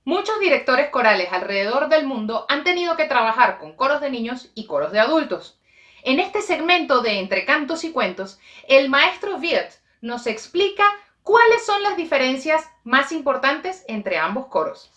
Muchos directores corales alrededor del mundo han tenido que trabajar con coros de niños y coros de adultos. En este segmento de Entre cantos y cuentos, el maestro Wirth nos explica cuáles son las diferencias más importantes entre ambos coros.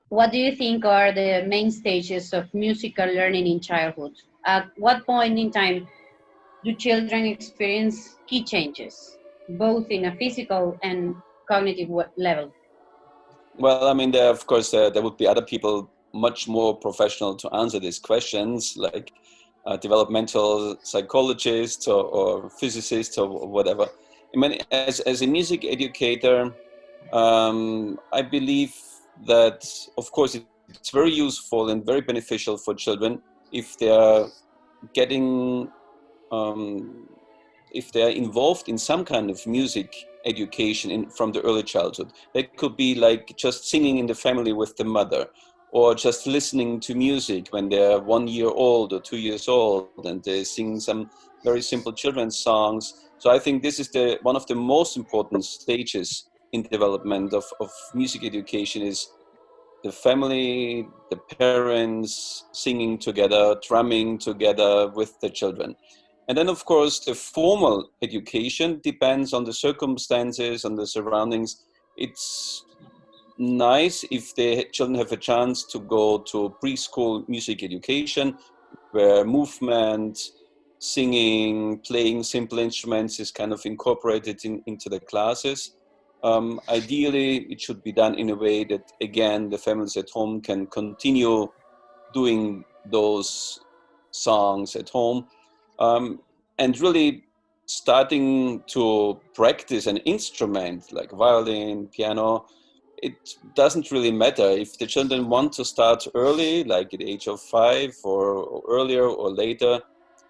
What do you think are the main stages of musical learning in childhood? At what point in time do children experience key changes, both in a physical and cognitive level? Well, I mean, of course, there would be other people much more professional to answer these questions, like developmental psychologists or physicists or whatever. I mean, as a music educator, I believe that, of course, it's very useful and very beneficial for children if they are getting, if they are involved in some kind of music education from the early childhood. That could be like just singing in the family with the mother, or just listening to music when they're 1 year old or 2 years old and they sing some very simple children's songs. So I think this is one of the most important stages in development of music education is the family, the parents singing together, drumming together with the children. And then, of course, the formal education depends on the circumstances, on the surroundings. It's nice if the children have a chance to go to preschool music education, where movement, singing, playing simple instruments is kind of incorporated into the classes. Ideally, it should be done in a way that, again, the families at home can continue doing those songs at home. And really starting to practice an instrument like violin, piano, it doesn't really matter. If the children want to start early, like at the age of 5 or earlier or later,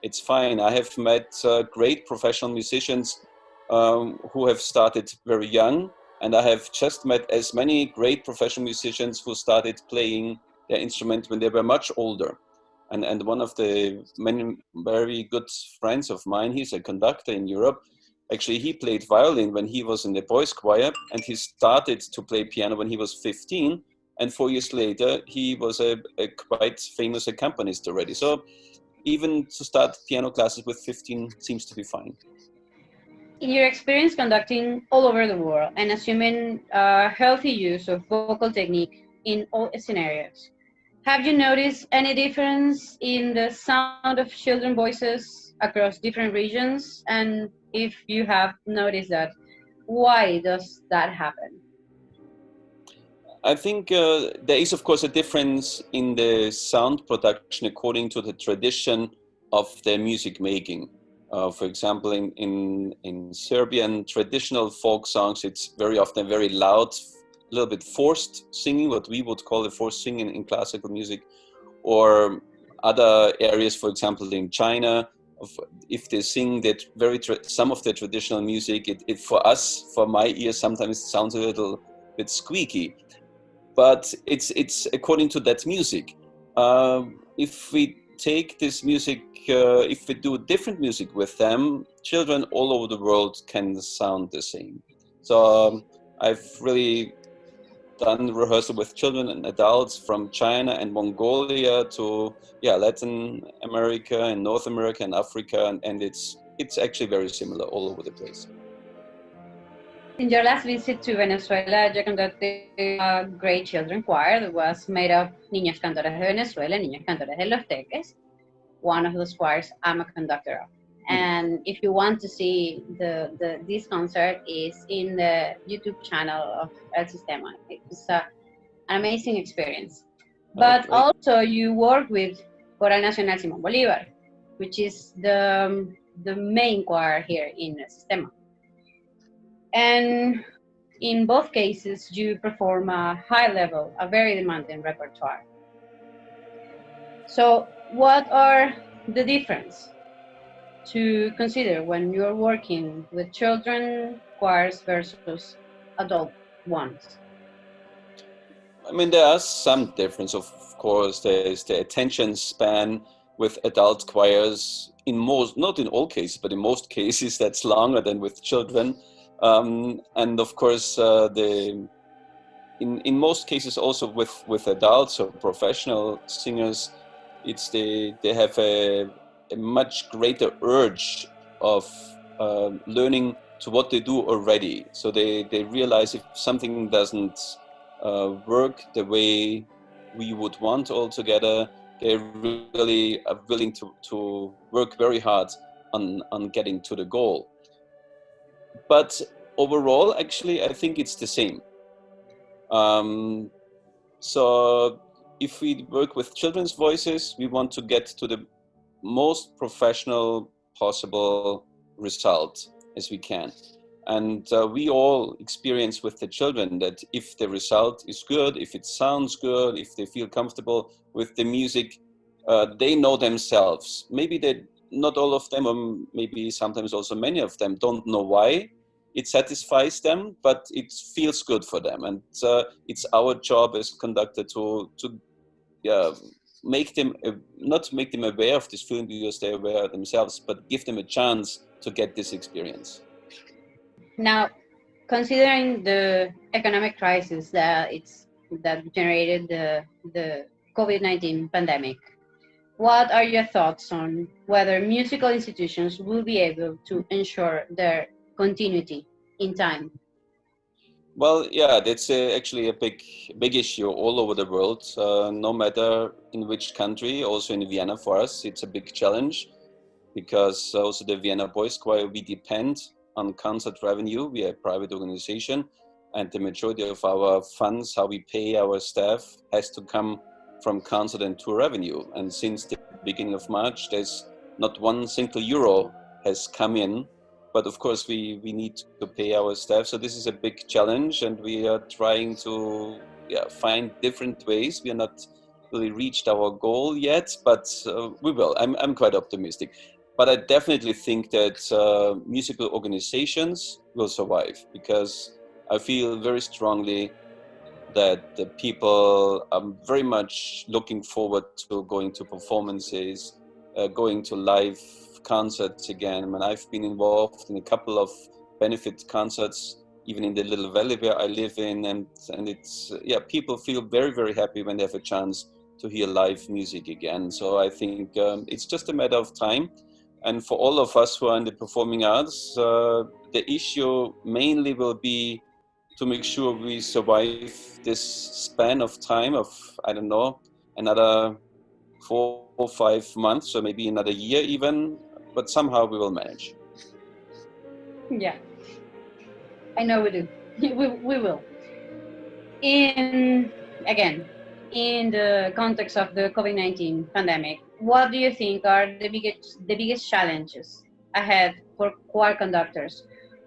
it's fine. I have met great professional musicians who have started very young, and I have just met as many great professional musicians who started playing their instrument when they were much older. And one of the many very good friends of mine, he's a conductor in Europe. Actually, he played violin when he was in the boys' choir, and he started to play piano when he was 15. And 4 years later, he was a quite famous accompanist already. So even to start piano classes with 15 seems to be fine. In your experience conducting all over the world and assuming a healthy use of vocal technique in all scenarios, have you noticed any difference in the sound of children's voices across different regions? And if you have noticed that, why does that happen? I think there is, of course, a difference in the sound production according to the tradition of the music making. For example, in Serbian traditional folk songs, it's very often very loud, a little bit forced singing, what we would call a forced singing in classical music, or other areas, for example, in China, if they sing that some of the traditional music, it for us, for my ears, sometimes it sounds a little bit squeaky, but it's according to that music. If we take this music, if we do different music with them, children all over the world can sound the same. So I've really done rehearsal with children and adults from China and Mongolia to Latin America and North America and Africa, and it's actually very similar all over the place. In your last visit to Venezuela, you conducted a great children choir that was made of Niños Cantores de Venezuela, Niños Cantores de los Teques. One of those choirs I'm a conductor of. And if you want to see this concert, is in the YouTube channel of El Sistema. It's an amazing experience. But also you work with Coral Nacional Simón Bolívar, which is the main choir here in El Sistema. And in both cases, you perform a high level, a very demanding repertoire. So what are the difference to consider when you're working with children choirs versus adult ones? I mean, there are some difference, of course. There is the attention span. with adult choirs. In most, not in all cases, but in most cases, that's longer than with children. And of course, in most cases also with adults or professional singers, they have a much greater urge of learning to what they do already. So they realize if something doesn't work the way we would want altogether, they really are willing to work very hard on getting to the goal. But overall, actually, I think it's the same. So if we work with children's voices, we want to get to the most professional possible result as we can. And we all experience with the children that if the result is good, if it sounds good, if they feel comfortable with the music, they know themselves. Maybe not all of them, or maybe sometimes also many of them don't know why it satisfies them, but it feels good for them. And it's our job as conductor to make them, not make them aware of this feeling because they're aware themselves, but give them a chance to get this experience. Now, considering the economic crisis that generated the COVID-19 pandemic, what are your thoughts on whether musical institutions will be able to ensure their continuity in time? Well, yeah, that's actually a big issue all over the world. No matter in which country, also in Vienna for us, it's a big challenge because also the Vienna Boys Choir, we depend on concert revenue. We are a private organization, and the majority of our funds, how we pay our staff, has to come from concert and tour revenue. And since the beginning of March, there's not one single euro has come in. But of course, we need to pay our staff. So this is a big challenge, and we are trying to find different ways. We are not really reached our goal yet, but we will. I'm quite optimistic. But I definitely think that musical organizations will survive, because I feel very strongly that the people are very much looking forward to going to performances, going to live concerts again. I mean, I've been involved in a couple of benefit concerts, even in the little valley where I live in, and it's people feel very, very happy when they have a chance to hear live music again. So I think it's just a matter of time. And for all of us who are in the performing arts, the issue mainly will be to make sure we survive this span of time of, I don't know, another 4 or 5 months, or maybe another year even, but somehow we will manage. Yeah, I know we do. We will. Again, in the context of the COVID-19 pandemic, what do you think are the biggest challenges ahead for choir conductors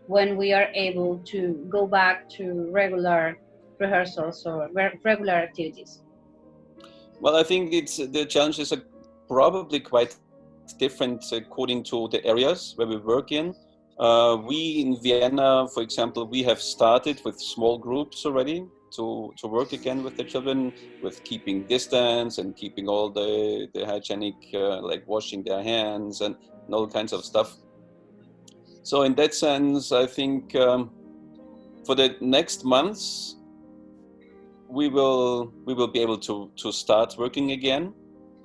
when we are able to go back to regular rehearsals or regular activities? Well, I think the challenges are probably quite different according to the areas where we work in. We in Vienna, for example, we have started with small groups already to work again with the children, with keeping distance and keeping all the hygienic, like washing their hands and all kinds of stuff. So in that sense, I think for the next months, we will be able to start working again,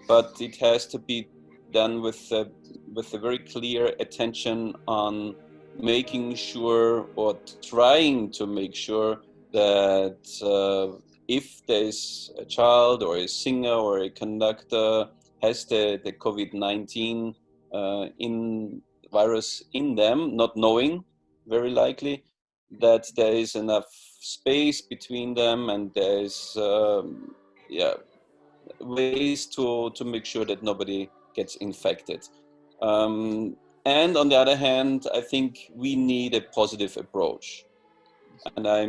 but it has to be done with a very clear attention on making sure, or trying to make sure, that if there's a child or a singer or a conductor has the COVID-19 in virus in them, not knowing, very likely, that there is enough space between them, and there's ways to make sure that nobody gets infected. And on the other hand, I think we need a positive approach. And I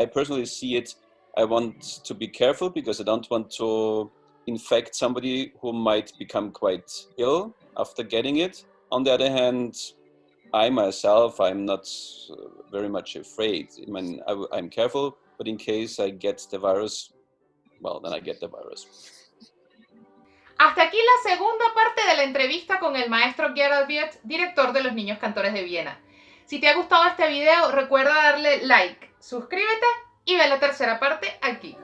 personally see it, I want to be careful because I don't want to infect somebody who might become quite ill after getting it. On the other hand, I myself, I'm not very much afraid. I mean, I'm careful, but in case I get the virus, well, then I get the virus. Hasta aquí la segunda parte de la entrevista con el maestro Gerald Wirth, director de los Niños Cantores de Viena. Si te ha gustado este video, recuerda darle like, suscríbete y ve la tercera parte aquí.